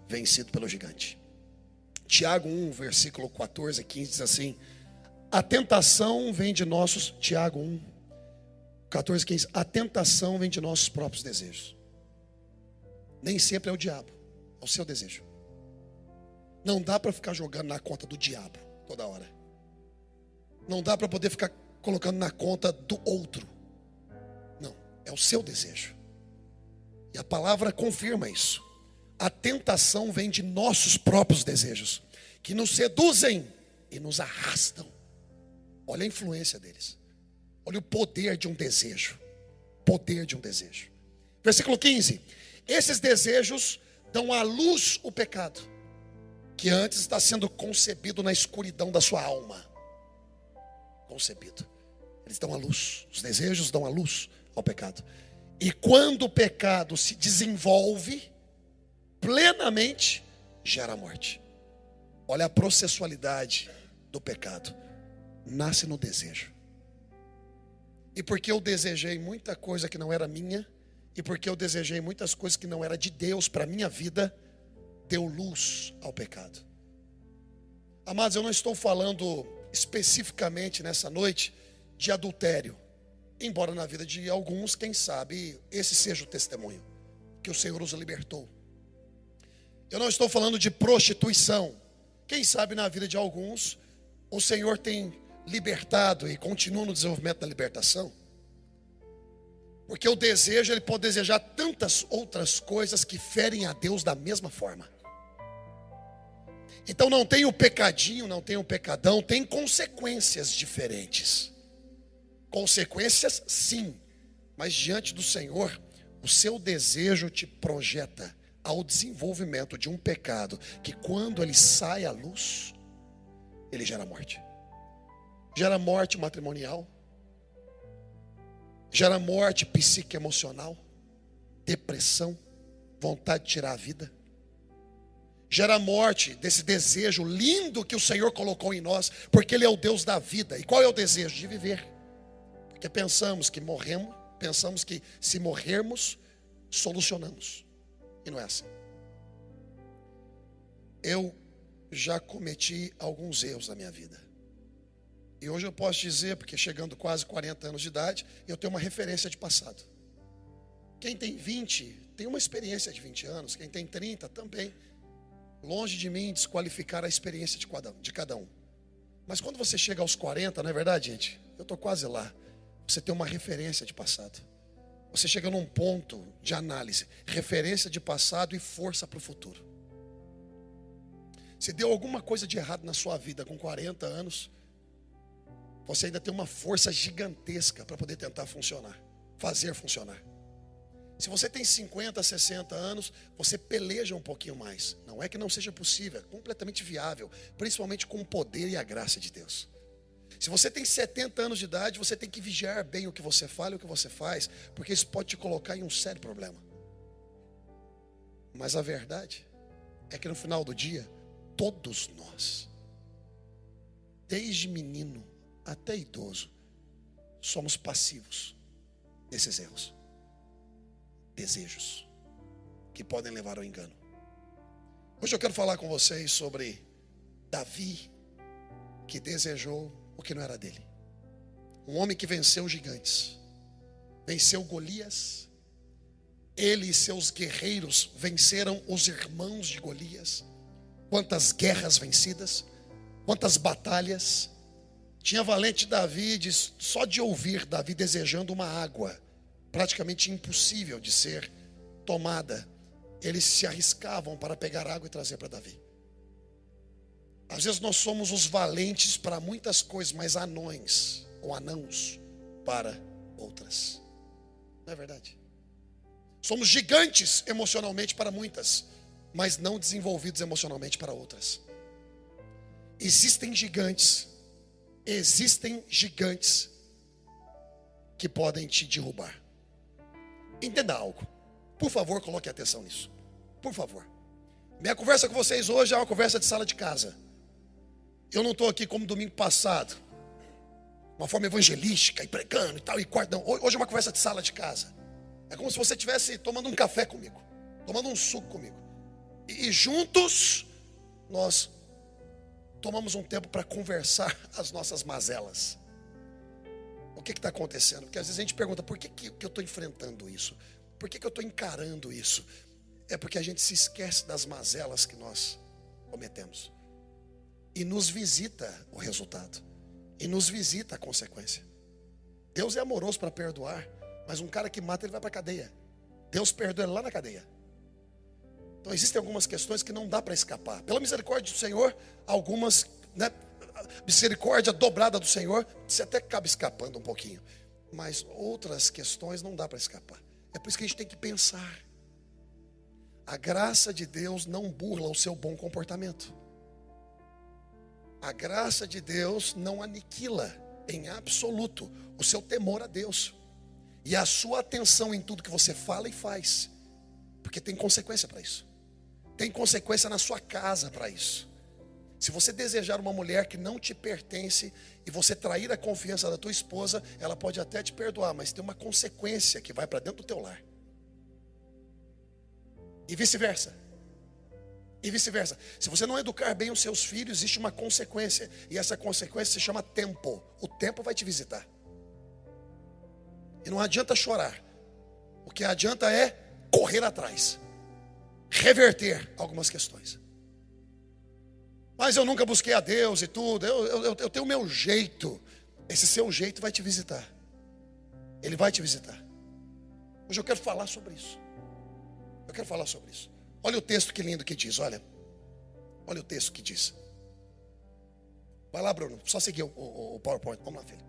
vencido pelo gigante. Tiago 1, versículo 14 e 15 diz assim: a tentação vem de nossos, Tiago 1, 14 e 15, a tentação vem de nossos próprios desejos. Nem sempre é o diabo, é o seu desejo. Não dá para ficar jogando na conta do diabo toda hora. Não dá para poder ficar colocando na conta do outro. Não, é o seu desejo. E a palavra confirma isso. A tentação vem de nossos próprios desejos, que nos seduzem e nos arrastam. Olha a influência deles. Olha o poder de um desejo. Poder de um desejo. Versículo 15. Esses desejos dão à luz o pecado, que antes está sendo concebido na escuridão da sua alma. Concebido. Eles dão à luz. Os desejos dão à luz ao pecado. E quando o pecado se desenvolve plenamente, gera morte. Olha a processualidade do pecado. Nasce no desejo. E porque eu desejei muita coisa que não era minha, e porque eu desejei muitas coisas que não era de Deus para a minha vida, deu luz ao pecado. Amados, eu não estou falando especificamente nessa noite de adultério, embora na vida de alguns, quem sabe, esse seja o testemunho que o Senhor os libertou. Eu não estou falando de prostituição. Quem sabe na vida de alguns o Senhor tem libertado e continua no desenvolvimento da libertação. Porque o desejo, ele pode desejar tantas outras coisas que ferem a Deus da mesma forma. Então não tem o pecadinho, não tem o pecadão, tem consequências diferentes. Consequências sim, mas diante do Senhor, o seu desejo te projeta ao desenvolvimento de um pecado que quando ele sai à luz, ele gera morte. Gera morte matrimonial, gera morte psicoemocional, depressão, vontade de tirar a vida. Gera morte desse desejo lindo que o Senhor colocou em nós, porque Ele é o Deus da vida. E qual é o desejo? De viver. Porque pensamos que morremos, pensamos que se morrermos, solucionamos. E não é assim. Eu já cometi alguns erros na minha vida. E hoje eu posso dizer, porque chegando quase 40 anos de idade, eu tenho uma referência de passado. Quem tem 20, tem uma experiência de 20 anos. Quem tem 30 também. Longe de mim desqualificar a experiência de cada um. Mas quando você chega aos 40, não é verdade, gente? Eu estou quase lá. Você tem uma referência de passado. Você chega num ponto de análise. Referência de passado e força para o futuro. Se deu alguma coisa de errado na sua vida com 40 anos, você ainda tem uma força gigantesca para poder tentar funcionar. Fazer funcionar. Se você tem 50, 60 anos, você peleja um pouquinho mais. Não é que não seja possível, é completamente viável. Principalmente com o poder e a graça de Deus. Se você tem 70 anos de idade, você tem que vigiar bem o que você fala e o que você faz, porque isso pode te colocar em um sério problema. Mas a verdade é que no final do dia, todos nós, desde menino até idoso, somos passivos desses erros. Desejos que podem levar ao engano. Hoje eu quero falar com vocês sobre Davi, que desejou o que não era dele. Um homem que venceu gigantes, venceu Golias. Ele e seus guerreiros venceram os irmãos de Golias. Quantas guerras vencidas, quantas batalhas. Tinha valente Davi, só de ouvir Davi desejando uma água praticamente impossível de ser tomada, eles se arriscavam para pegar água e trazer para Davi. Às vezes nós somos os valentes para muitas coisas, mas anões ou anãos para outras. Não é verdade? Somos gigantes emocionalmente para muitas, mas não desenvolvidos emocionalmente para outras. Existem gigantes que podem te derrubar. Entenda algo. Por favor, coloque atenção nisso. Por favor. Minha conversa com vocês hoje é uma conversa de sala de casa. Eu não estou aqui como domingo passado, uma forma evangelística e pregando e tal, e quarto. Não. Hoje é uma conversa de sala de casa. É como se você estivesse tomando um café comigo, tomando um suco comigo. E juntos nós tomamos um tempo para conversar as nossas mazelas. O que está acontecendo? Porque às vezes a gente pergunta, por que eu estou enfrentando isso? Por que eu estou encarando isso? É porque a gente se esquece das mazelas que nós cometemos. E nos visita o resultado. E nos visita a consequência. Deus é amoroso para perdoar, mas um cara que mata, ele vai para a cadeia. Deus perdoa ele lá na cadeia. Então existem algumas questões que não dá para escapar. Pela misericórdia do Senhor, algumas, né, misericórdia dobrada do Senhor, você até acaba escapando um pouquinho. Mas outras questões não dá para escapar. É por isso que a gente tem que pensar. A graça de Deus não burla o seu bom comportamento. A graça de Deus não aniquila em absoluto o seu temor a Deus e a sua atenção em tudo que você fala e faz, porque tem consequência para isso. Tem consequência na sua casa para isso. Se você desejar uma mulher que não te pertence e você trair a confiança da tua esposa, ela pode até te perdoar, mas tem uma consequência que vai para dentro do teu lar. E vice-versa. E vice-versa. Se você não educar bem os seus filhos, existe uma consequência. E essa consequência se chama tempo. O tempo vai te visitar. E não adianta chorar. O que adianta é correr atrás. Reverter algumas questões. Mas eu nunca busquei a Deus e tudo. Eu tenho o meu jeito. Esse seu jeito vai te visitar. Ele vai te visitar. Hoje eu quero falar sobre isso. Eu quero falar sobre isso. Olha o texto que lindo que diz, olha o texto que diz. Vai lá, Bruno, só seguir o PowerPoint, vamos lá, filho.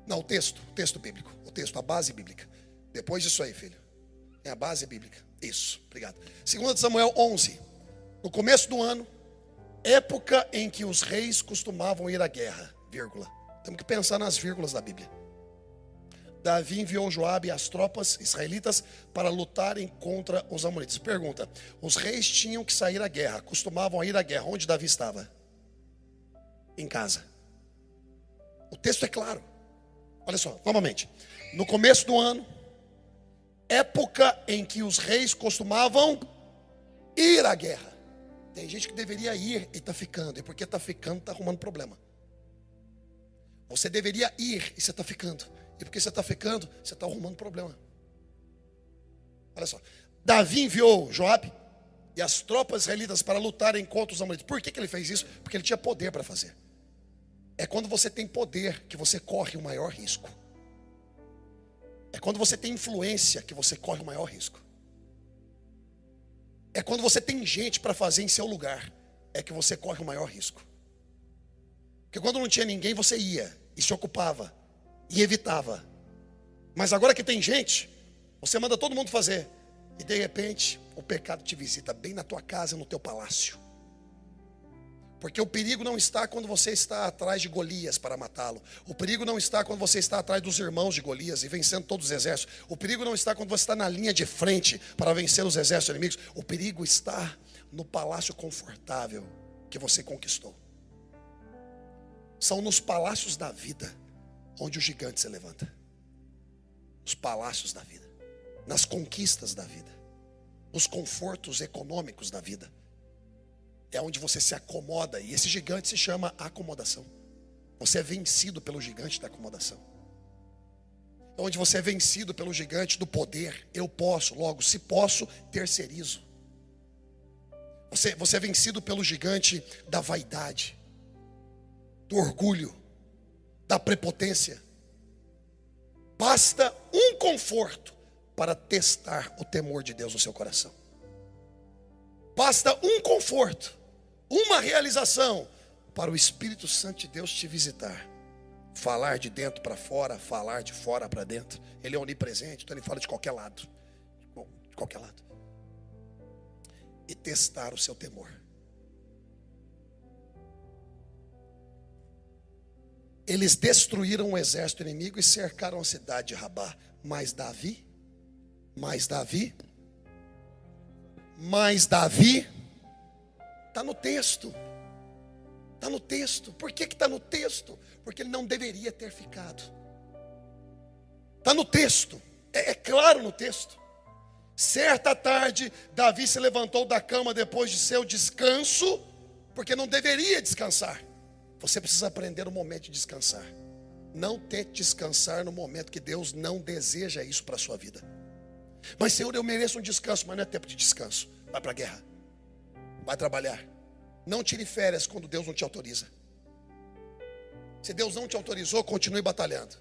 Não, o texto bíblico, a base bíblica. Depois disso aí, filho, é a base bíblica, isso, obrigado. 2 Samuel 11, no começo do ano, época em que os reis costumavam ir à guerra, vírgula. Temos que pensar nas vírgulas da Bíblia. Davi enviou Joabe e as tropas israelitas para lutarem contra os amonitas. Pergunta: os reis tinham que sair à guerra, costumavam ir à guerra. Onde Davi estava? Em casa. O texto é claro. Olha só, novamente. No começo do ano, época em que os reis costumavam ir à guerra. Tem gente que deveria ir e está ficando. E porque está ficando, está arrumando problema. Você deveria ir e você está ficando. E porque você está ficando, você está arrumando problema. Olha só. Davi enviou Joabe e as tropas israelitas para lutarem contra os amonitas. Por que ele fez isso? Porque ele tinha poder para fazer. É quando você tem poder que você corre o maior risco. É quando você tem influência que você corre o maior risco. É quando você tem gente para fazer em seu lugar, é que você corre o maior risco. Porque quando não tinha ninguém, você ia e se ocupava e evitava. Mas agora que tem gente, você manda todo mundo fazer. E de repente, o pecado te visita bem na tua casa, no teu palácio. Porque o perigo não está quando você está atrás de Golias para matá-lo. O perigo não está quando você está atrás dos irmãos de Golias e vencendo todos os exércitos. O perigo não está quando você está na linha de frente para vencer os exércitos inimigos. O perigo está no palácio confortável que você conquistou. São nos palácios da vida onde o gigante se levanta. Nos palácios da vida, nas conquistas da vida, nos confortos econômicos da vida. É onde você se acomoda. E esse gigante se chama acomodação. Você é vencido pelo gigante da acomodação. É onde você é vencido pelo gigante do poder. Eu posso, logo, se posso, terceirizo. Você é vencido pelo gigante da vaidade, do orgulho, da prepotência. Basta um conforto para testar o temor de Deus no seu coração. Basta um conforto, uma realização para o Espírito Santo de Deus te visitar. Falar de dentro para fora, falar de fora para dentro. Ele é onipresente, então ele fala de qualquer lado. De qualquer lado. E testar o seu temor. Eles destruíram o exército inimigo e cercaram a cidade de Rabá. Mas Davi, está no texto. Está no texto. Por que está no texto? Porque ele não deveria ter ficado. Está no texto. É claro no texto. Certa tarde, Davi se levantou da cama depois de seu descanso, porque não deveria descansar. Você precisa aprender o momento de descansar. Não tente descansar no momento que Deus não deseja isso para a sua vida. Mas Senhor, eu mereço um descanso, mas não é tempo de descanso. Vai para a guerra, vai trabalhar. Não tire férias quando Deus não te autoriza. Se Deus não te autorizou, continue batalhando.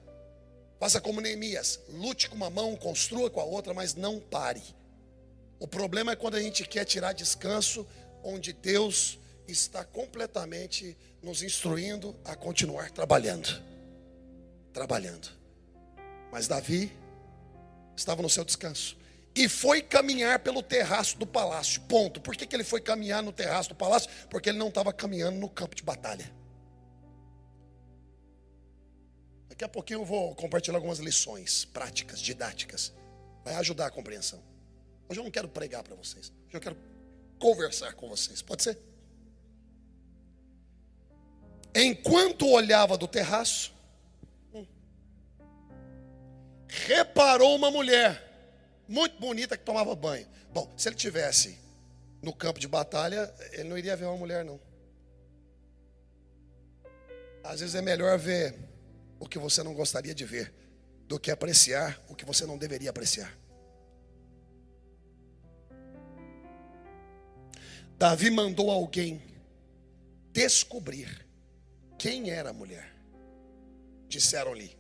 Faça como Neemias, lute com uma mão, construa com a outra, mas não pare. O problema é quando a gente quer tirar descanso, onde Deus está completamente nos instruindo a continuar trabalhando. Mas Davi estava no seu descanso e foi caminhar pelo terraço do palácio. Ponto. Por que ele foi caminhar no terraço do palácio? Porque ele não estava caminhando no campo de batalha. Daqui a pouquinho eu vou compartilhar algumas lições práticas, didáticas. Vai ajudar a compreensão. Hoje eu não quero pregar para vocês. Hoje eu quero conversar com vocês. Pode ser? Enquanto olhava do terraço, reparou uma mulher muito bonita que tomava banho. Bom, se ele tivesse no campo de batalha, ele não iria ver uma mulher, não. Às vezes é melhor ver o que você não gostaria de ver do que apreciar o que você não deveria apreciar. Davi mandou alguém descobrir quem era a mulher. Disseram-lhe.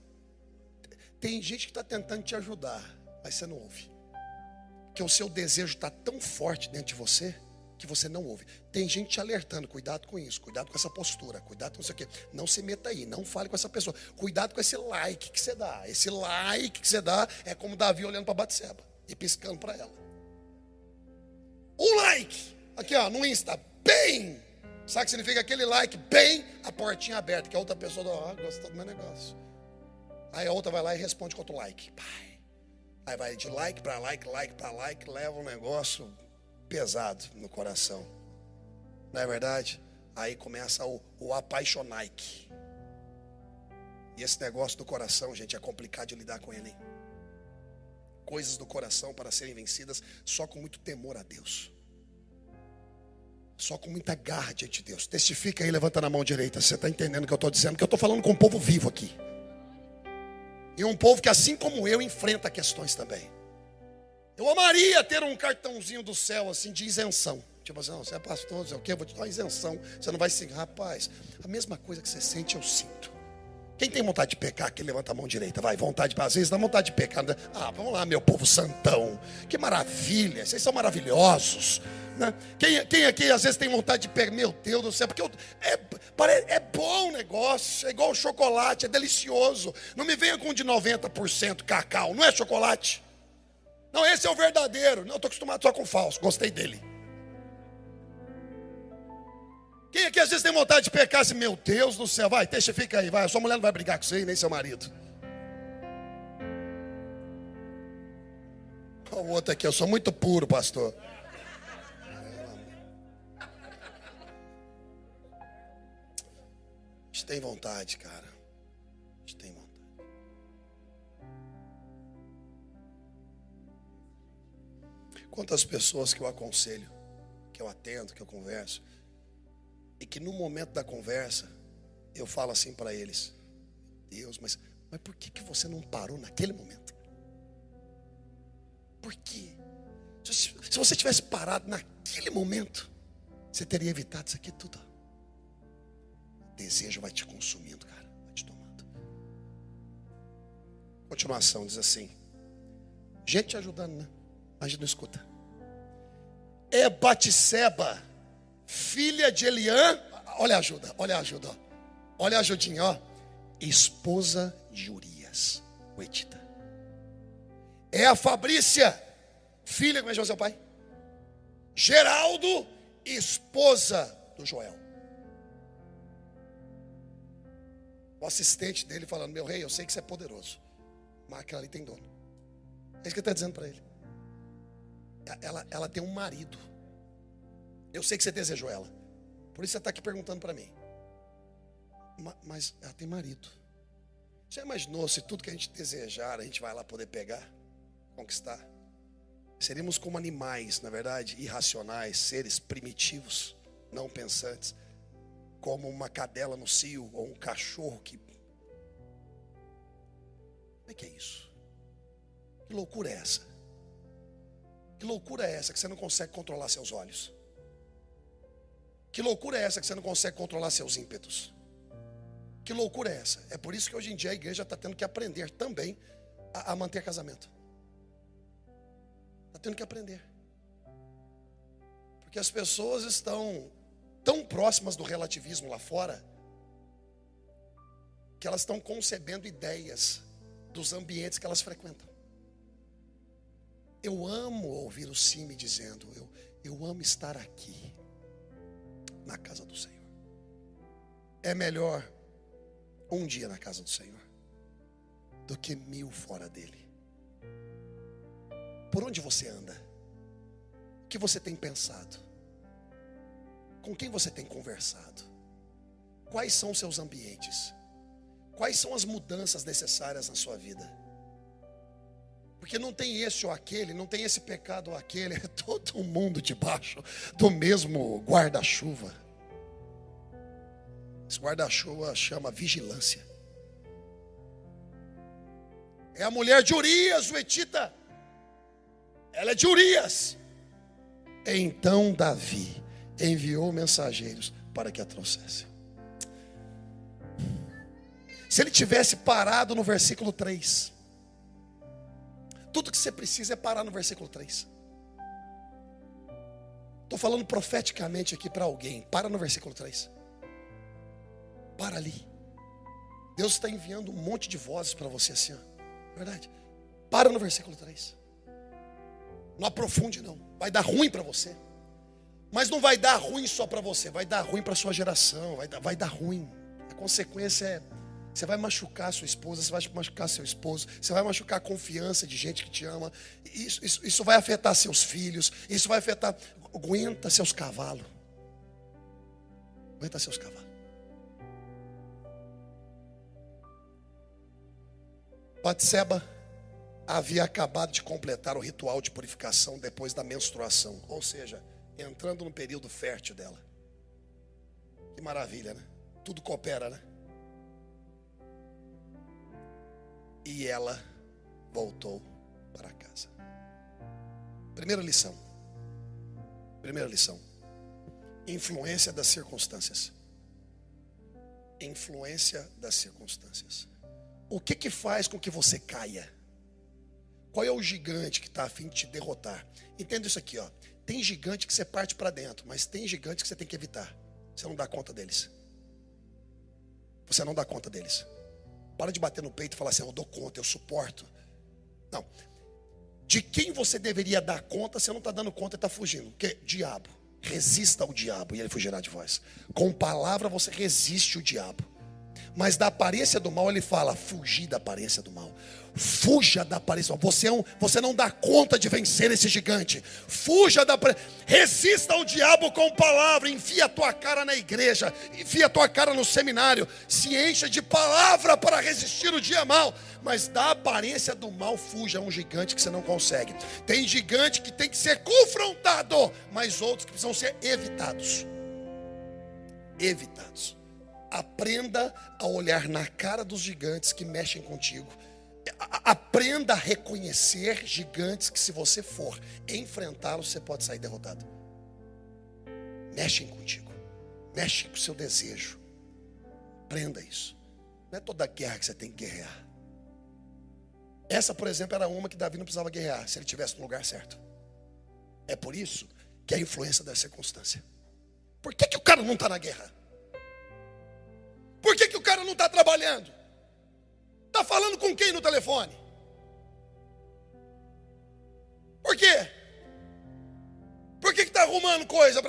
Tem gente que está tentando te ajudar, mas você não ouve. Porque o seu desejo está tão forte dentro de você que você não ouve. Tem gente te alertando, cuidado com isso, cuidado com essa postura, cuidado com isso aqui. Não se meta aí, não fale com essa pessoa. Cuidado com esse like que você dá. Esse like que você dá é como Davi olhando para Batseba e piscando para ela. Um like, aqui ó, no Insta, bem. Sabe o que significa aquele like, bem, a portinha aberta, que a outra pessoa gostou do meu negócio. Aí a outra vai lá e responde com outro like. Pai. Aí vai de like para like, leva um negócio pesado no coração. Não é verdade? Aí começa o apaixonaique. E esse negócio do coração, gente, é complicado de lidar com ele, hein? Coisas do coração para serem vencidas só com muito temor a Deus. Só com muita garra diante de Deus. Testifica aí, levanta na mão direita. Você está entendendo o que eu estou dizendo? Que eu estou falando com um povo vivo aqui. E um povo que, assim como eu, enfrenta questões também. Eu amaria ter um cartãozinho do céu assim de isenção. Tipo assim, não, você é pastor, não sei o quê, eu vou te dar uma isenção. Você não vai se... Rapaz, a mesma coisa que você sente, eu sinto. Quem tem vontade de pecar aqui, levanta a mão direita. Vai, vontade, às vezes dá vontade de pecar. Ah, vamos lá, meu povo santão. Que maravilha, vocês são maravilhosos, né? Quem aqui às vezes tem vontade de pegar? Meu Deus do céu, porque é bom o negócio. É igual o chocolate, é delicioso. Não me venha com um de 90% cacau, não é chocolate. Não, esse é o verdadeiro. Não, estou acostumado só com falso, gostei dele. Quem aqui às vezes tem vontade de pecar assim, meu Deus do céu, vai, testifica aí, vai, a sua mulher não vai brigar com você, nem seu marido. Olha o outro aqui, eu sou muito puro, pastor. A gente tem vontade, cara. A gente tem vontade. Quantas pessoas que eu aconselho, que eu atendo, que eu converso, e que no momento da conversa, eu falo assim para eles: Deus, mas por que você não parou naquele momento? Por quê? Se você tivesse parado naquele momento, você teria evitado isso aqui tudo. O desejo vai te consumindo, cara, vai te tomando. Continuação, diz assim: gente te ajudando, né? A gente não escuta. É Batseba, filha de Eliã, olha a ajuda, ó. Olha a ajudinha, ó. Esposa de Urias, o Etita. É a Fabrícia, filha, como é que chama seu pai? Geraldo, esposa do Joel. O assistente dele falando: meu rei, eu sei que você é poderoso, mas aquela ali tem dono. É isso que ele está dizendo para ele. Ela tem um marido. Eu sei que você desejou ela, por isso você está aqui perguntando para mim. Mas ela tem marido. Já imaginou se tudo que a gente desejar, a gente vai lá poder pegar, conquistar? Seríamos como animais, na verdade, irracionais, seres primitivos, não pensantes, como uma cadela no cio ou um cachorro que... Como é que é isso? Que loucura é essa? Que loucura é essa que você não consegue controlar seus olhos? Que loucura é essa que você não consegue controlar seus ímpetos? Que loucura é essa? É por isso que hoje em dia a igreja está tendo que aprender também a manter casamento. Está tendo que aprender. Porque as pessoas estão tão próximas do relativismo lá fora, que elas estão concebendo ideias dos ambientes que elas frequentam. Eu amo ouvir o Cime dizendo, eu amo estar aqui, na casa do Senhor. É melhor um dia na casa do Senhor do que 1000 fora dele. Por onde você anda? O que você tem pensado? Com quem você tem conversado? Quais são os seus ambientes? Quais são as mudanças necessárias na sua vida? Porque não tem esse ou aquele, não tem esse pecado ou aquele, é todo mundo debaixo do mesmo guarda-chuva. Esse guarda-chuva chama vigilância. É a mulher de Urias, o Etita. Ela é de Urias. Então Davi enviou mensageiros para que a trouxessem. Se ele tivesse parado no versículo 3, tudo que você precisa é parar no versículo 3. Estou falando profeticamente aqui para alguém. Para no versículo 3. Para ali. Deus está enviando um monte de vozes para você assim, ó. Verdade? Para no versículo 3. Não aprofunde não. Vai dar ruim para você. Mas não vai dar ruim só para você. Vai dar ruim para a sua geração. Vai dar ruim. A consequência é... Você vai machucar a sua esposa, você vai machucar seu esposo, você vai machucar a confiança de gente que te ama. Isso vai afetar seus filhos, isso vai afetar... Aguenta seus cavalos. Aguenta seus cavalos. Batseba havia acabado de completar o ritual de purificação depois da menstruação. Ou seja, entrando no período fértil dela. Que maravilha, né? Tudo coopera, né? E ela voltou para casa. Primeira lição. Influência das circunstâncias. Influência das circunstâncias. O que faz com que você caia? Qual é o gigante que está a fim de te derrotar? Entenda isso aqui, ó. Tem gigante que você parte para dentro, mas tem gigante que você tem que evitar. Você não dá conta deles. Você não dá conta deles. Para de bater no peito e falar assim, eu dou conta, eu suporto. Não. De quem você deveria dar conta, você não está dando conta e está fugindo. Que diabo. Resista ao diabo e ele fugirá de vós. Com palavra você resiste o diabo. Mas da aparência do mal ele fala, fugir da aparência do mal. Fuja da aparência do mal. Você não dá conta de vencer esse gigante. Fuja da aparência. Resista ao diabo com palavra. Enfia a tua cara na igreja. Enfia a tua cara no seminário. Se encha de palavra para resistir o dia mal. Mas da aparência do mal, fuja. É um gigante que você não consegue. Tem gigante que tem que ser confrontado. Mas outros que precisam ser evitados. Evitados. Aprenda a olhar na cara dos gigantes que mexem contigo. Aprenda a reconhecer gigantes que, se você for enfrentá-los, você pode sair derrotado. Mexem contigo. Mexem com o seu desejo. Aprenda isso. Não é toda guerra que você tem que guerrear. Essa, por exemplo, era uma que Davi não precisava guerrear se ele estivesse no lugar certo. É por isso que é a influência da circunstância. Por que o cara não está na guerra? Por que o cara não está trabalhando? Está falando com quem no telefone? Por quê? Por que está arrumando coisa?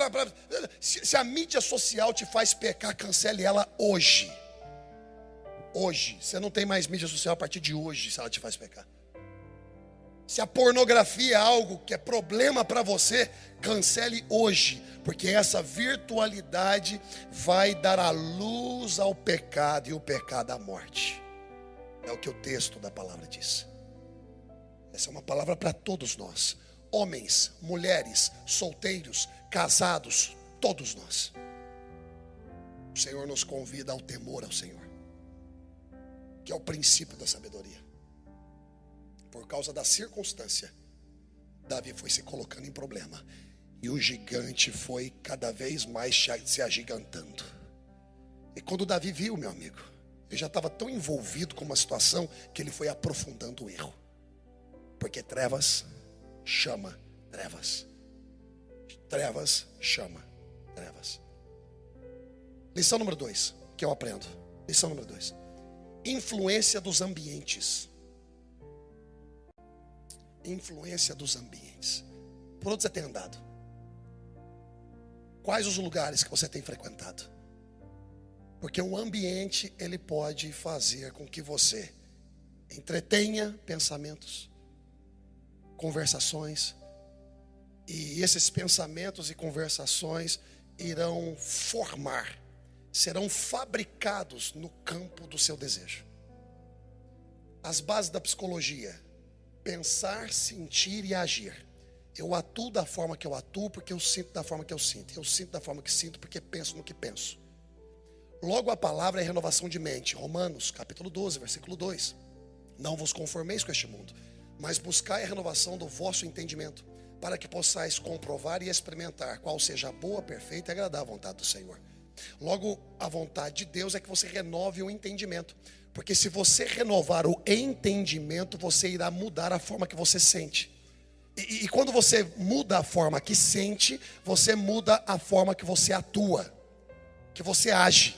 Se a mídia social te faz pecar, cancele ela hoje. Hoje. Você não tem mais mídia social a partir de hoje, se ela te faz pecar. Se a pornografia é algo que é problema para você, cancele hoje. Porque essa virtualidade vai dar a luz ao pecado e o pecado à morte. É o que o texto da palavra diz. Essa é uma palavra para todos nós. homens, mulheres, solteiros, casados, todos nós. O Senhor nos convida ao temor ao Senhor, que é o princípio da sabedoria. Por causa da circunstância, Davi foi se colocando em problema, e o gigante foi cada vez mais se agigantando. E quando Davi viu, meu amigo, ele já estava tão envolvido com uma situação que ele foi aprofundando o erro. Porque trevas chama trevas. Trevas chama trevas. Lição número 2, que eu aprendo. Lição número 2. Influência dos ambientes. Influência dos ambientes. Por onde você tem andado? Quais os lugares que você tem frequentado? Porque o ambiente, ele pode fazer com que você entretenha pensamentos, conversações, e esses pensamentos e conversações irão formar, serão fabricados no campo do seu desejo. As bases da psicologia: pensar, sentir e agir. Eu atuo da forma que eu atuo porque eu sinto da forma que eu sinto. Eu sinto da forma que sinto porque penso no que penso. Logo, a palavra é renovação de mente. Romanos, capítulo 12, versículo 2. Não vos conformeis com este mundo, mas buscai a renovação do vosso entendimento, para que possais comprovar e experimentar qual seja a boa, perfeita e agradável vontade do Senhor. Logo, a vontade de Deus é que você renove o entendimento. Porque se você renovar o entendimento, você irá mudar a forma que você sente. E quando você muda a forma que sente, você muda a forma que você atua, que você age.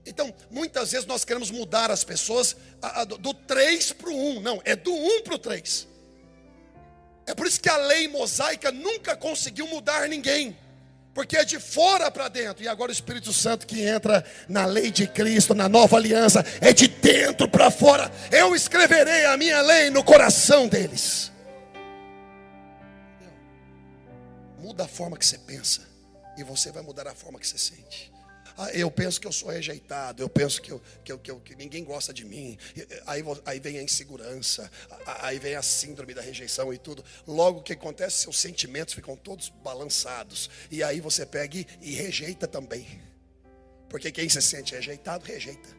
Então, muitas vezes nós queremos mudar as pessoas do 3 para o 1. Não, é do 1 para o 3. É por isso que a lei mosaica nunca conseguiu mudar ninguém. Porque é de fora para dentro. E agora o Espírito Santo que entra na lei de Cristo, na nova aliança, é de dentro para fora. Eu escreverei a minha lei no coração deles. Muda a forma que você pensa, e você vai mudar a forma que você sente. Eu penso que eu sou rejeitado, eu penso que ninguém gosta de mim. Aí vem a insegurança, aí vem a síndrome da rejeição e tudo. Logo o que acontece? Seus sentimentos ficam todos balançados. E aí você pega e rejeita também. Porque quem se sente rejeitado, rejeita.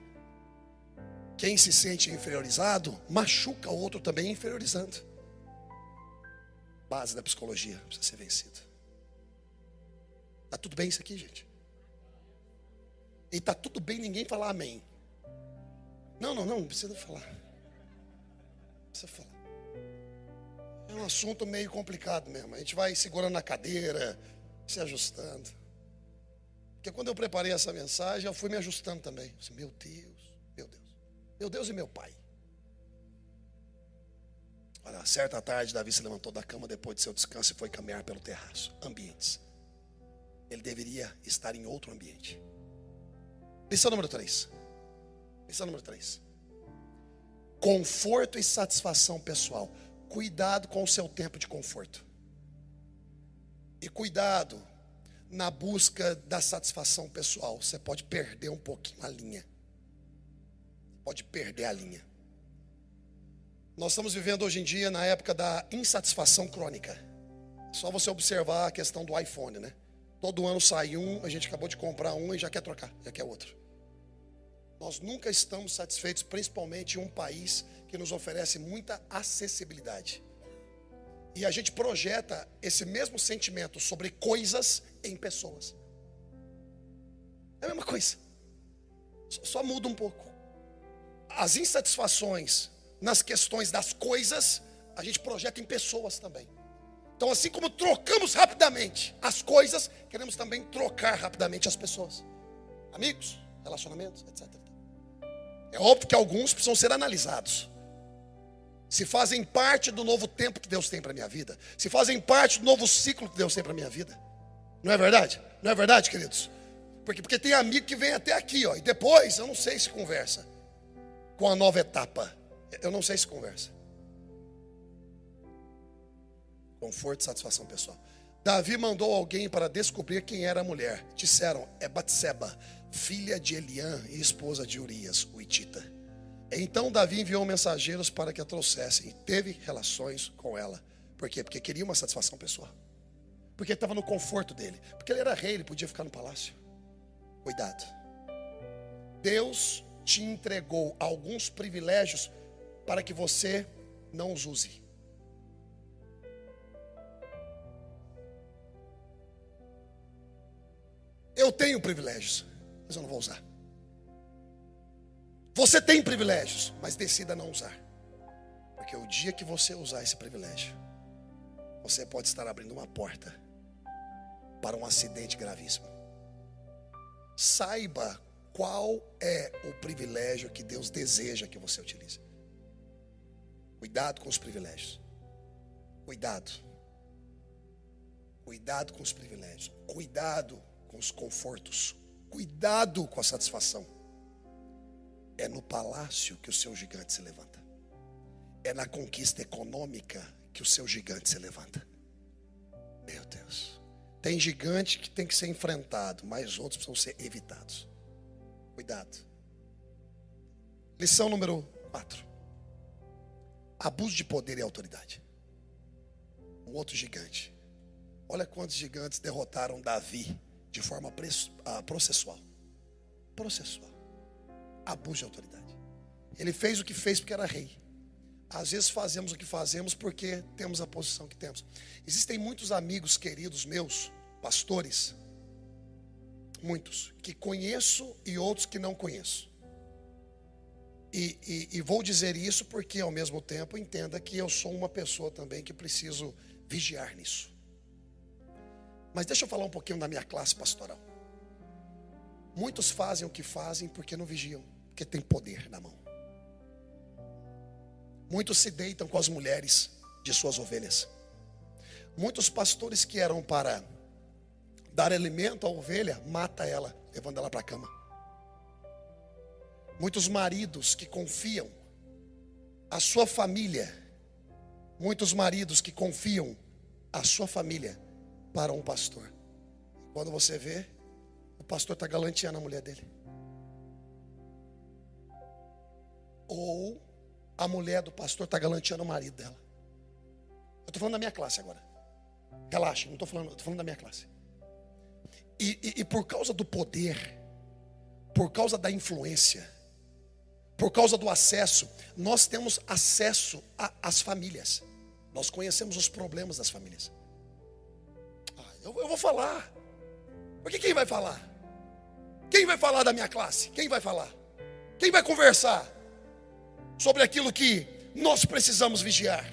Quem se sente inferiorizado, machuca o outro também inferiorizando. Base da psicologia, precisa ser vencido. Tá tudo bem isso aqui, gente? E tá tudo bem ninguém falar amém. Não precisa falar. Não precisa falar. É um assunto meio complicado mesmo. A gente vai segurando na cadeira, se ajustando. Porque quando eu preparei essa mensagem, eu fui me ajustando também. Eu disse, meu Deus e meu Pai. Olha, certa tarde, Davi se levantou da cama depois de seu descanso e foi caminhar pelo terraço. Ambientes. Ele deveria estar em outro ambiente. Lição número 3. Lição número 3. Conforto e satisfação pessoal. Cuidado com o seu tempo de conforto. E cuidado na busca da satisfação pessoal. Você pode perder um pouquinho a linha. Pode perder a linha. Nós estamos vivendo hoje em dia na época da insatisfação crônica. Só você observar a questão do iPhone, né? Todo ano sai um, a gente acabou de comprar um e já quer trocar, já quer outro. Nós nunca estamos satisfeitos, principalmente em um país que nos oferece muita acessibilidade. E a gente projeta esse mesmo sentimento sobre coisas em pessoas. É a mesma coisa. Só muda um pouco. As insatisfações nas questões das coisas, a gente projeta em pessoas também. Então, assim como trocamos rapidamente as coisas, queremos também trocar rapidamente as pessoas. Amigos, relacionamentos, etc. É óbvio que alguns precisam ser analisados. Se fazem parte do novo tempo que Deus tem para a minha vida. Se fazem parte do novo ciclo que Deus tem para a minha vida. Não é verdade? Não é verdade, queridos? Porque tem amigo que vem até aqui, ó, e depois, eu não sei se conversa com a nova etapa. Eu não sei se conversa. Conforto e satisfação pessoal. Davi mandou alguém para descobrir quem era a mulher. Disseram, é Batseba, filha de Eliã e esposa de Urias, o hitita. Então Davi enviou mensageiros para que a trouxessem e teve relações com ela. Por quê? Porque queria uma satisfação pessoal. Porque ele estava no conforto dele. Porque ele era rei, ele podia ficar no palácio. Cuidado. Deus te entregou alguns privilégios para que você não os use. Eu tenho privilégios, mas eu não vou usar. Você tem privilégios, mas decida não usar. Porque o dia que você usar esse privilégio, você pode estar abrindo uma porta para um acidente gravíssimo. Saiba qual é o privilégio que Deus deseja que você utilize. Cuidado com os privilégios. Cuidado. Cuidado com os privilégios. Cuidado com os confortos. Cuidado com a satisfação. É no palácio que o seu gigante se levanta. É na conquista econômica que o seu gigante se levanta. Meu Deus. Tem gigante que tem que ser enfrentado, mas outros precisam ser evitados. Cuidado. Lição número 4. Abuso de poder e autoridade. Um outro gigante. Olha quantos gigantes derrotaram Davi de forma processual. Processual. Abuso de autoridade. Ele fez o que fez porque era rei. Às vezes fazemos o que fazemos porque temos a posição que temos. Existem muitos amigos queridos meus, pastores, muitos, que conheço e outros que não conheço. E vou dizer isso porque ao mesmo tempo entenda que eu sou uma pessoa também que preciso vigiar nisso. Mas deixa eu falar um pouquinho da minha classe pastoral. Muitos fazem o que fazem porque não vigiam, porque tem poder na mão. Muitos se deitam com as mulheres de suas ovelhas. Muitos pastores que eram para dar alimento à ovelha, mata ela, levando ela para a cama. Muitos maridos que confiam a sua família, muitos maridos que confiam a sua família para um pastor. Quando você vê, o pastor está galanteando a mulher dele. Ou a mulher do pastor está galanteando o marido dela. Eu estou falando da minha classe agora. Relaxa, não estou falando da minha classe. E por causa do poder, por causa da influência, por causa do acesso, nós temos acesso às famílias. Nós conhecemos os problemas das famílias. Eu vou falar. Porque quem vai falar? Quem vai falar da minha classe? Quem vai falar? Quem vai conversar sobre aquilo que nós precisamos vigiar?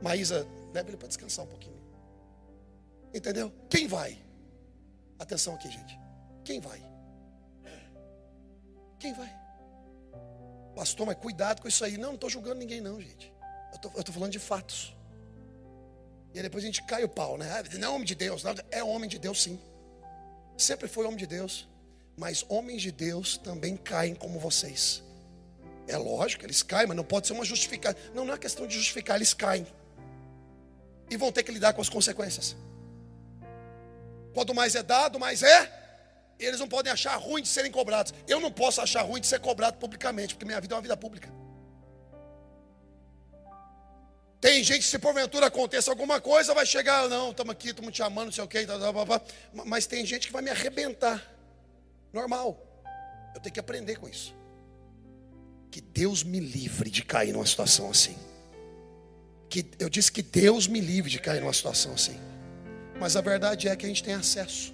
Maísa, leva ele para descansar um pouquinho. Entendeu? Quem vai? Atenção aqui, gente. Quem vai? Quem vai? Pastor, mas cuidado com isso aí. Não estou julgando ninguém não, gente. Eu estou falando de fatos. E aí depois a gente cai o pau, né? Não é homem de Deus. Não, é homem de Deus sim. Sempre foi homem de Deus. Mas homens de Deus também caem como vocês. É lógico, eles caem, mas não pode ser uma justificação. Não é questão de justificar, eles caem. E vão ter que lidar com as consequências. Quanto mais é dado, mais é. E eles não podem achar ruim de serem cobrados. Eu não posso achar ruim de ser cobrado publicamente, porque minha vida é uma vida pública. Tem gente que se porventura aconteça alguma coisa, vai chegar, não, estamos aqui, estamos te amando, não sei o que, mas tem gente que vai me arrebentar. Normal. Eu tenho que aprender com isso. Que Deus me livre de cair numa situação assim. Eu disse que Deus me livre de cair numa situação assim. Mas a verdade é que a gente tem acesso.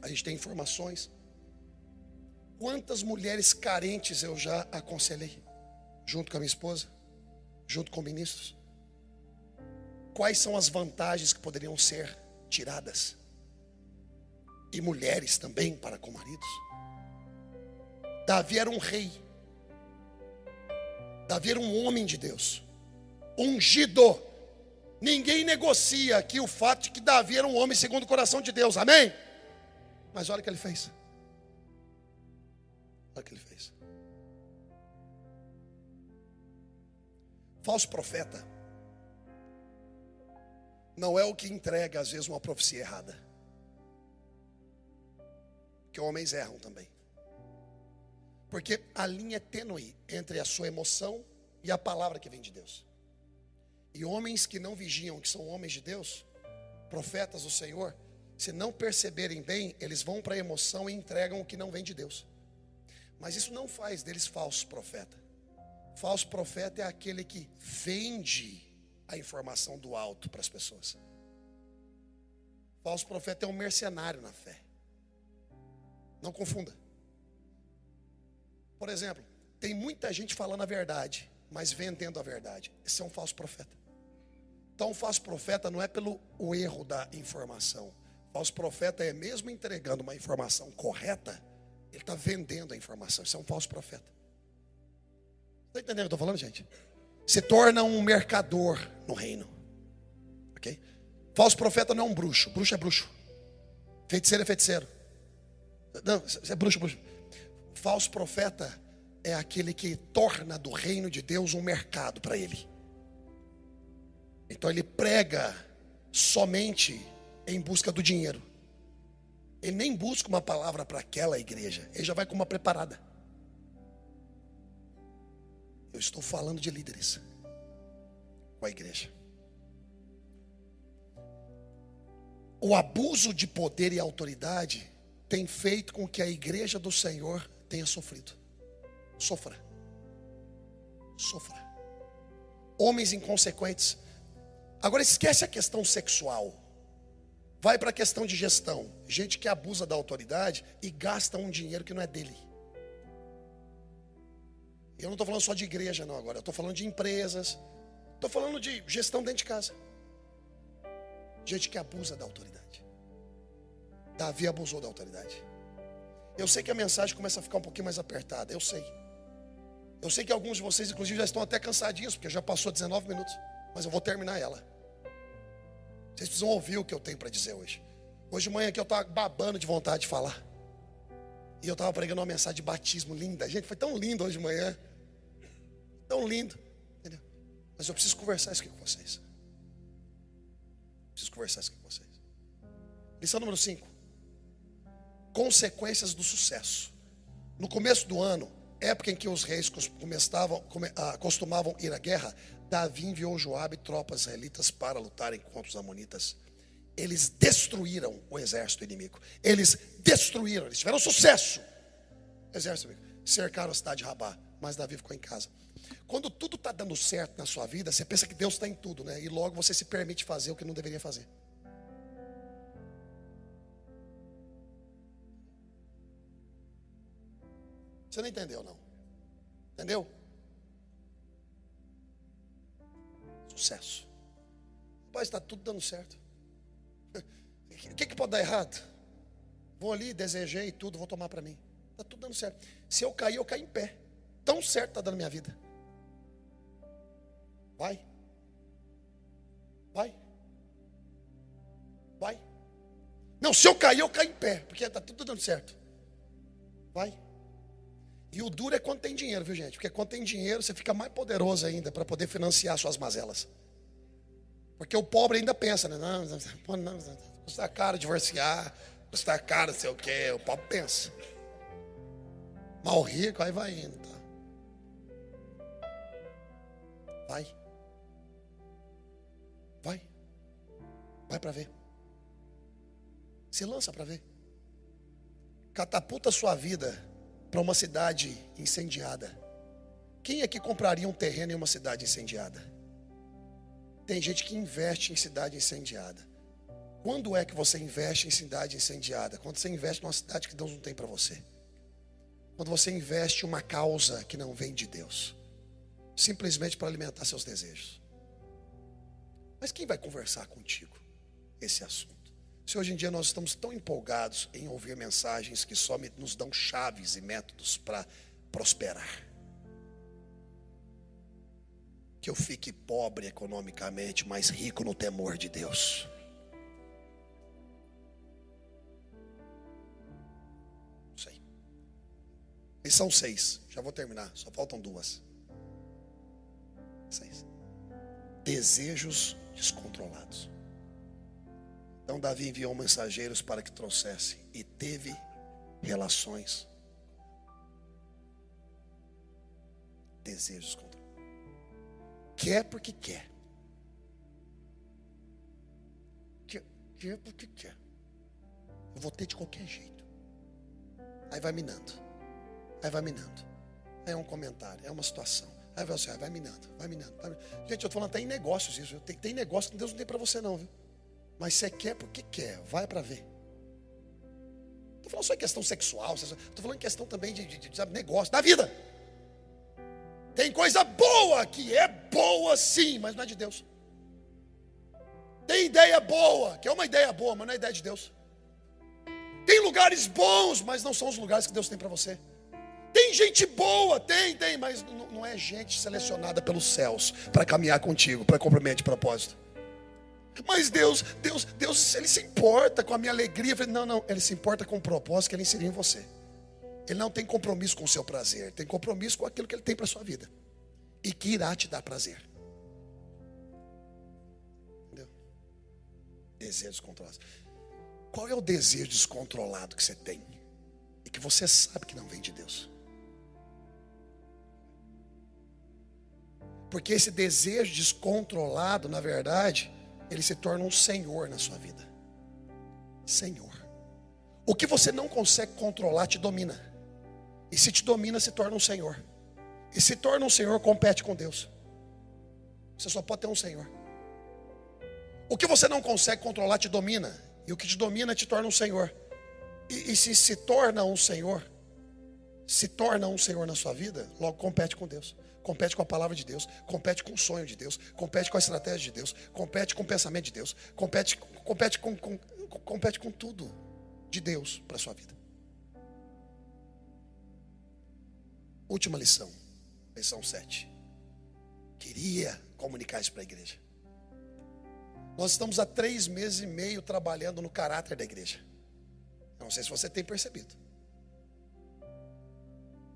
A gente tem informações. Quantas mulheres carentes eu já aconselhei? Junto com a minha esposa? Junto com ministros? Quais são as vantagens que poderiam ser tiradas? E mulheres também para com maridos. Davi era um rei. Davi era um homem de Deus, ungido. Ninguém negocia aqui o fato de que Davi era um homem segundo o coração de Deus, amém? Mas olha o que ele fez. Olha o que ele fez. Falso profeta não é o que entrega às vezes uma profecia errada. Porque homens erram também. Porque a linha é tênue entre a sua emoção e a palavra que vem de Deus. E homens que não vigiam, que são homens de Deus, profetas do Senhor, se não perceberem bem, eles vão para a emoção e entregam o que não vem de Deus. Mas isso não faz deles falsos profetas. Falso profeta é aquele que vende a informação do alto para as pessoas. Falso profeta é um mercenário na fé. Não confunda. Por exemplo, tem muita gente falando a verdade, mas vendendo a verdade. Esse é um falso profeta. Então, o falso profeta não é pelo o erro da informação. O falso profeta é mesmo entregando uma informação correta, ele está vendendo a informação. Isso é um falso profeta. Está entendendo o que eu estou falando, gente? Se torna um mercador no reino. Ok? Falso profeta não é um bruxo. Bruxo é bruxo. Feiticeiro é feiticeiro. Não, é bruxo, bruxo. Falso profeta é aquele que torna do reino de Deus um mercado para ele. Então ele prega somente em busca do dinheiro. Ele nem busca uma palavra para aquela igreja. Ele já vai com uma preparada. Eu estou falando de líderes com a igreja. O abuso de poder e autoridade tem feito com que a igreja do Senhor tenha sofrido. Sofra. Homens inconsequentes. Agora esquece a questão sexual. Vai para a questão de gestão. Gente que abusa da autoridade e gasta um dinheiro que não é dele. Eu não estou falando só de igreja não agora. Eu estou falando de empresas. Estou falando de gestão dentro de casa. Gente que abusa da autoridade. Davi abusou da autoridade. Eu sei que a mensagem começa a ficar um pouquinho mais apertada. Eu sei. Eu sei que alguns de vocês, inclusive, já estão até cansadinhos, porque já passou 19 minutos. Mas eu vou terminar ela. Vocês precisam ouvir o que eu tenho para dizer hoje. Hoje de manhã aqui eu estava babando de vontade de falar. E eu estava pregando uma mensagem de batismo linda. Gente, foi tão lindo hoje de manhã. Tão lindo. Entendeu? Mas eu preciso conversar isso aqui com vocês. Lição número 5. Consequências do sucesso. No começo do ano, época em que os reis costumavam ir à guerra, Davi enviou Joabe e tropas israelitas para lutarem contra os amonitas. Eles destruíram o exército inimigo. Eles tiveram sucesso. Exército inimigo. Cercaram a cidade de Rabá, mas Davi ficou em casa. Quando tudo está dando certo na sua vida, você pensa que Deus está em tudo, né? E logo você se permite fazer o que não deveria fazer. Você não entendeu, não? Entendeu? Sucesso. Rapaz, está tudo dando certo. O que pode dar errado? Vou ali, desejei tudo, vou tomar para mim. Está tudo dando certo. Se eu cair em pé. Tão certo está dando minha vida. Vai. Não, se eu cair em pé, porque está tudo dando certo. Vai. E o duro é quando tem dinheiro, viu, gente? Porque quando tem dinheiro, você fica mais poderoso ainda para poder financiar suas mazelas. Porque o pobre ainda pensa, né? Não, custa caro divorciar, custa caro não sei o quê. O pobre pensa. Mas o rico aí vai indo, tá? Vai para ver. Se lança para ver. Catapulta sua vida para uma cidade incendiada. Quem aqui compraria um terreno em uma cidade incendiada? Tem gente que investe em cidade incendiada. Quando é que você investe em cidade incendiada? Quando você investe numa cidade que Deus não tem para você. Quando você investe em uma causa que não vem de Deus. Simplesmente para alimentar seus desejos. Mas quem vai conversar contigo esse assunto? Se hoje em dia nós estamos tão empolgados em ouvir mensagens que só nos dão chaves e métodos para prosperar. Que eu fique pobre economicamente, mas rico no temor de Deus. Sei. Lição 6. Já vou terminar, só faltam 2. 6. Desejos descontrolados. Então Davi enviou mensageiros para que trouxessem e teve relações. Desejos controlados. Quer porque quer. quer porque quer. Eu vou ter de qualquer jeito. Aí vai minando. Aí vai minando. Aí é um comentário, é uma situação. Aí vai minando, vai minando. Gente, eu estou falando até em negócios isso. Tem negócio que Deus não tem para você não, viu? Mas você quer porque quer, vai para ver. Estou falando só em questão sexual, estou falando em questão também de sabe, negócio, da vida. Tem coisa boa que é boa sim, mas não é de Deus. Tem ideia boa, que é uma ideia boa, mas não é ideia de Deus. Tem lugares bons, mas não são os lugares que Deus tem para você. Tem gente boa, tem, mas não é gente selecionada pelos céus para caminhar contigo, para cumprimento de propósito. Mas Deus, Ele se importa com a minha alegria. Eu falei, não, Ele se importa com o propósito que Ele inseriu em você. Ele não tem compromisso com o seu prazer, tem compromisso com aquilo que Ele tem para a sua vida e que irá te dar prazer. Entendeu? Desejo descontrolado. Qual é o desejo descontrolado que você tem e que você sabe que não vem de Deus? Porque esse desejo descontrolado, na verdade, ele se torna um senhor na sua vida. Senhor. O que você não consegue controlar te domina. E se te domina, se torna um senhor. E se torna um senhor, compete com Deus. Você só pode ter um senhor. O que você não consegue controlar te domina. E o que te domina te torna um senhor. E se torna um senhor, na sua vida, logo compete com Deus. Compete com a palavra de Deus, compete com o sonho de Deus, compete com a estratégia de Deus, compete com o pensamento de Deus, compete com tudo de Deus para a sua vida. Última lição, lição 7. Queria comunicar isso para a igreja. Nós estamos há 3 meses e meio trabalhando no caráter da igreja. Não sei se você tem percebido.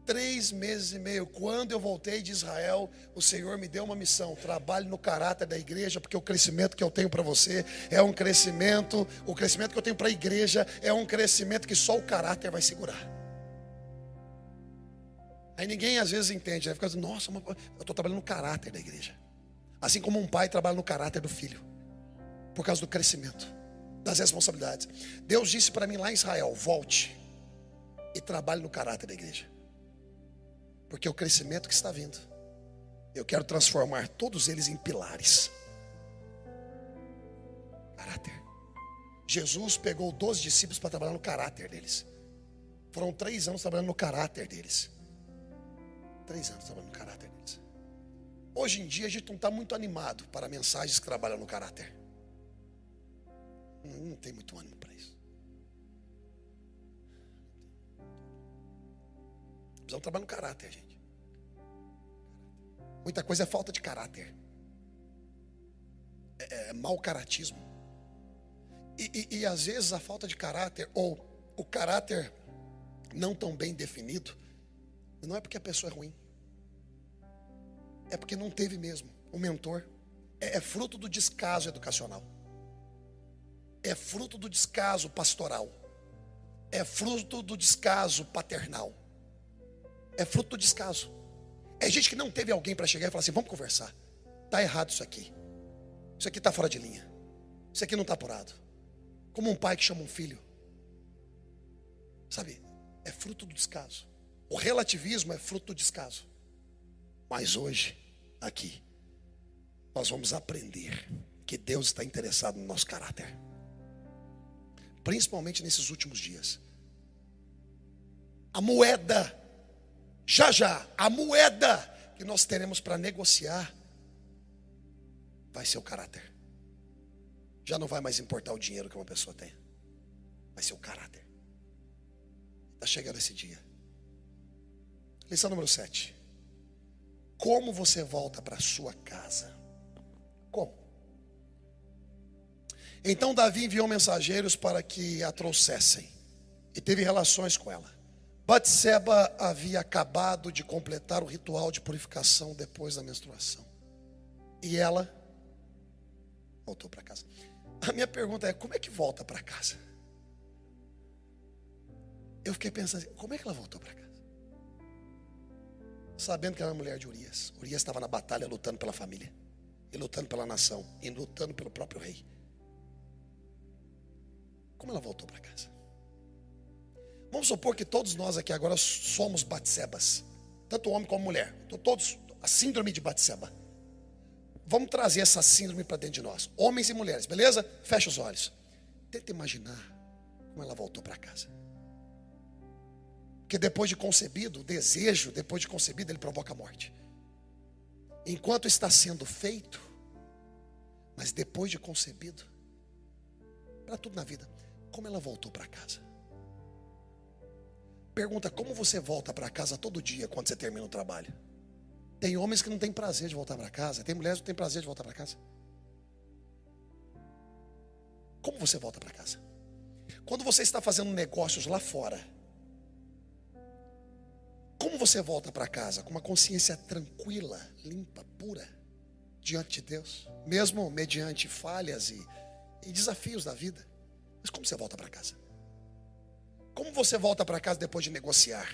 3 meses e meio, quando eu voltei de Israel, o Senhor me deu uma missão: trabalhe no caráter da igreja, porque o crescimento que eu tenho para você é um crescimento, o crescimento que eu tenho para a igreja é um crescimento que só o caráter vai segurar. Aí ninguém às vezes entende, né? Fica assim, nossa, eu estou trabalhando no caráter da igreja. Assim como um pai trabalha no caráter do filho, por causa do crescimento, das responsabilidades. Deus disse para mim lá em Israel: volte e trabalhe no caráter da igreja. Porque o crescimento que está vindo, eu quero transformar todos eles em pilares. Caráter. Jesus pegou 12 discípulos para trabalhar no caráter deles. Foram 3 anos trabalhando no caráter deles. 3 anos trabalhando no caráter deles. Hoje em dia a gente não está muito animado para mensagens que trabalham no caráter. Não tem muito ânimo para isso. Precisamos trabalhar no caráter, gente. Muita coisa é falta de caráter. É mau caratismo. E às vezes a falta de caráter, ou o caráter não tão bem definido, não é porque a pessoa é ruim. É porque não teve mesmo um mentor. É fruto do descaso educacional. É fruto do descaso pastoral. É fruto do descaso paternal. É fruto do descaso. É gente que não teve alguém para chegar e falar assim: vamos conversar. Está errado isso aqui. Isso aqui está fora de linha. Isso aqui não está apurado. Como um pai que chama um filho. Sabe, é fruto do descaso. O relativismo é fruto do descaso. Mas hoje, aqui, nós vamos aprender que Deus está interessado no nosso caráter. Principalmente nesses últimos dias. A moeda, já, a moeda que nós teremos para negociar vai ser o caráter. Já não vai mais importar o dinheiro que uma pessoa tem. Vai ser o caráter. Está chegando esse dia. Lição número 7. Como você volta para a sua casa? Como? Então Davi enviou mensageiros para que a trouxessem, e teve relações com ela. Batseba havia acabado de completar o ritual de purificação depois da menstruação. E ela voltou para casa. A minha pergunta é: como é que volta para casa? Eu fiquei pensando assim, como é que ela voltou para casa? Sabendo que ela era mulher de Urias. Urias estava na batalha lutando pela família, e lutando pela nação, e lutando pelo próprio rei. Como ela voltou para casa? Vamos supor que todos nós aqui agora somos Batsebas, tanto homem como mulher. Todos, a síndrome de Batseba. Vamos trazer essa síndrome para dentro de nós, homens e mulheres, beleza? Fecha os olhos. Tenta imaginar como ela voltou para casa. Porque depois de concebido, o desejo, depois de concebido, ele provoca a morte. Enquanto está sendo feito, mas depois de concebido, para tudo na vida, como ela voltou para casa? Pergunta, como você volta para casa todo dia quando você termina o trabalho? Tem homens que não têm prazer de voltar para casa, tem mulheres que não têm prazer de voltar para casa. Como você volta para casa? Quando você está fazendo negócios lá fora, como você volta para casa? Com uma consciência tranquila, limpa, pura, diante de Deus, mesmo mediante falhas e desafios da vida. Mas como você volta para casa? Como você volta para casa depois de negociar,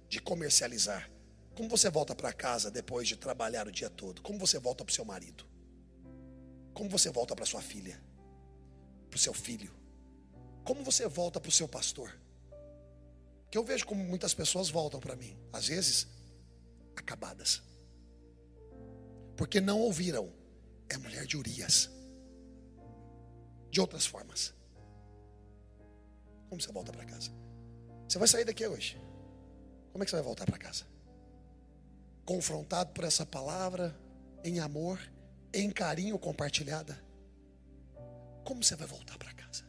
de comercializar? Como você volta para casa depois de trabalhar o dia todo? Como você volta para o seu marido? Como você volta para sua filha? Para o seu filho? Como você volta para o seu pastor? Que eu vejo como muitas pessoas voltam para mim, às vezes acabadas, porque não ouviram. É mulher de Urias, de outras formas. Como você volta para casa? Você vai sair daqui hoje, como é que você vai voltar para casa? Confrontado por essa palavra, em amor, em carinho compartilhada? Como você vai voltar para casa?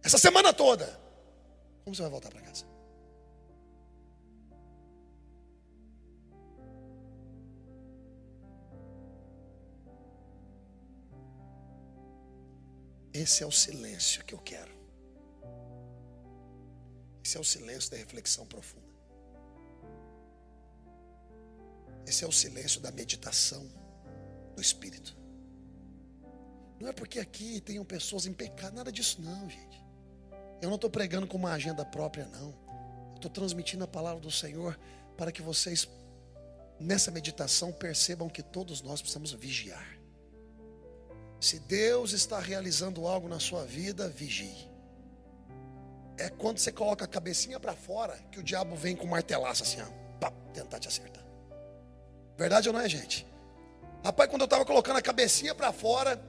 Essa semana toda, como você vai voltar para casa? Esse é o silêncio que eu quero. Esse é o silêncio da reflexão profunda. Esse é o silêncio da meditação do Espírito. Não é porque aqui tenham pessoas em pecado, nada disso não, gente. Eu não estou pregando com uma agenda própria, não. Eu estou transmitindo a palavra do Senhor para que vocês, nessa meditação, percebam que todos nós precisamos vigiar. Se Deus está realizando algo na sua vida, vigie. É quando você coloca a cabecinha para fora que o diabo vem com um martelaço assim, ó, pá, tentar te acertar. Verdade ou não é, gente? Rapaz, quando eu estava colocando a cabecinha para fora,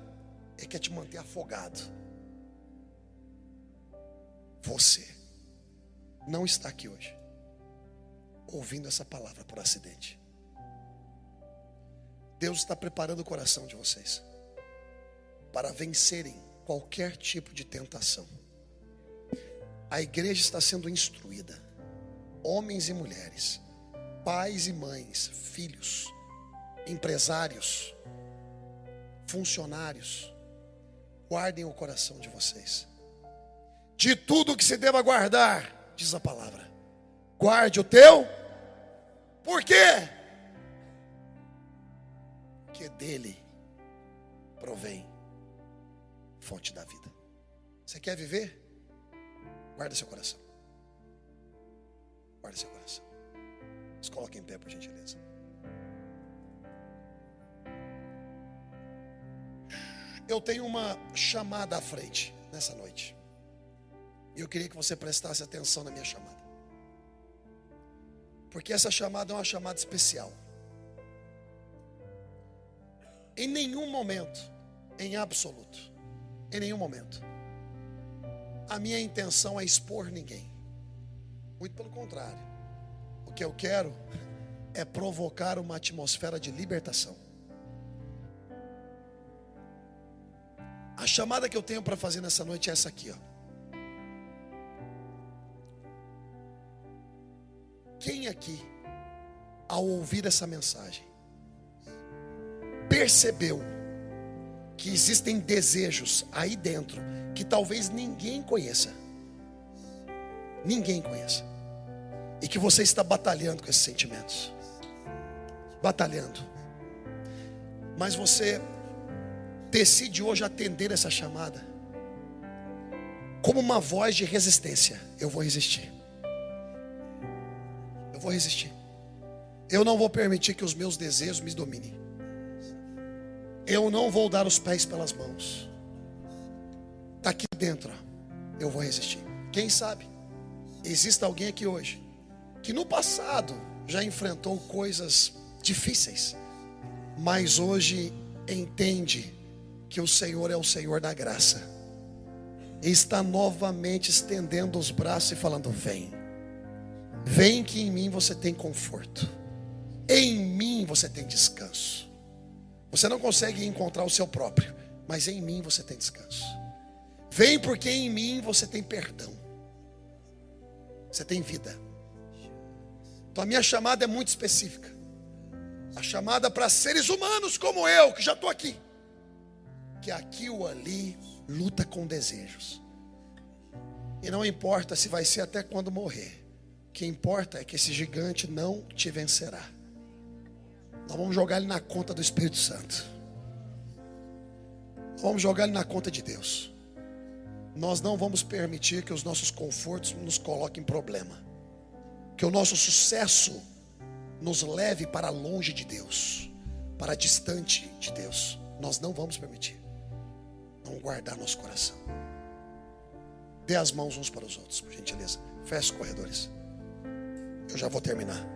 ele quer te manter afogado. Você não está aqui hoje ouvindo essa palavra por acidente. Deus está preparando o coração de vocês para vencerem qualquer tipo de tentação. A igreja está sendo instruída, homens e mulheres, pais e mães, filhos, empresários, funcionários, guardem o coração de vocês. De tudo que se deva guardar, diz a palavra, guarde o teu. Por quê? Porque dele provém fonte da vida. Você quer viver? Guarda seu coração. Guarda seu coração. Se coloque em pé, por gentileza. Eu tenho uma chamada à frente nessa noite. E eu queria que você prestasse atenção na minha chamada. Porque essa chamada é uma chamada especial. Em nenhum momento, em absoluto, em nenhum momento, a minha intenção é expor ninguém. Muito pelo contrário. O que eu quero é provocar uma atmosfera de libertação. A chamada que eu tenho para fazer nessa noite é essa aqui, ó. Quem aqui, ao ouvir essa mensagem, percebeu que existem desejos aí dentro que talvez ninguém conheça? Ninguém conheça. E que você está batalhando com esses sentimentos. Batalhando. Mas você decide hoje atender essa chamada como uma voz de resistência. Eu vou resistir. Eu vou resistir. Eu não vou permitir que os meus desejos me dominem. Eu não vou dar os pés pelas mãos. Está aqui dentro, ó. eu vou resistir. Quem sabe existe alguém aqui hoje que no passado já enfrentou coisas difíceis, mas hoje entende que o Senhor é o Senhor da graça, e está novamente estendendo os braços e falando: vem, vem que em mim você tem conforto, em mim você tem descanso. Você não consegue encontrar o seu próprio, mas em mim você tem descanso. Vem, porque em mim você tem perdão, você tem vida. Então a minha chamada é muito específica. A chamada para seres humanos como eu, que já estou aqui, que aqui ou ali luta com desejos. E não importa se vai ser até quando morrer. O que importa é que esse gigante não te vencerá. Nós vamos jogar ele na conta do Espírito Santo. Nós vamos jogar ele na conta de Deus. Nós não vamos permitir que os nossos confortos nos coloquem em problema, que o nosso sucesso nos leve para longe de Deus, para distante de Deus. Nós não vamos permitir. Vamos guardar nosso coração. Dê as mãos uns para os outros, por gentileza. Feche os corredores. Eu já vou terminar.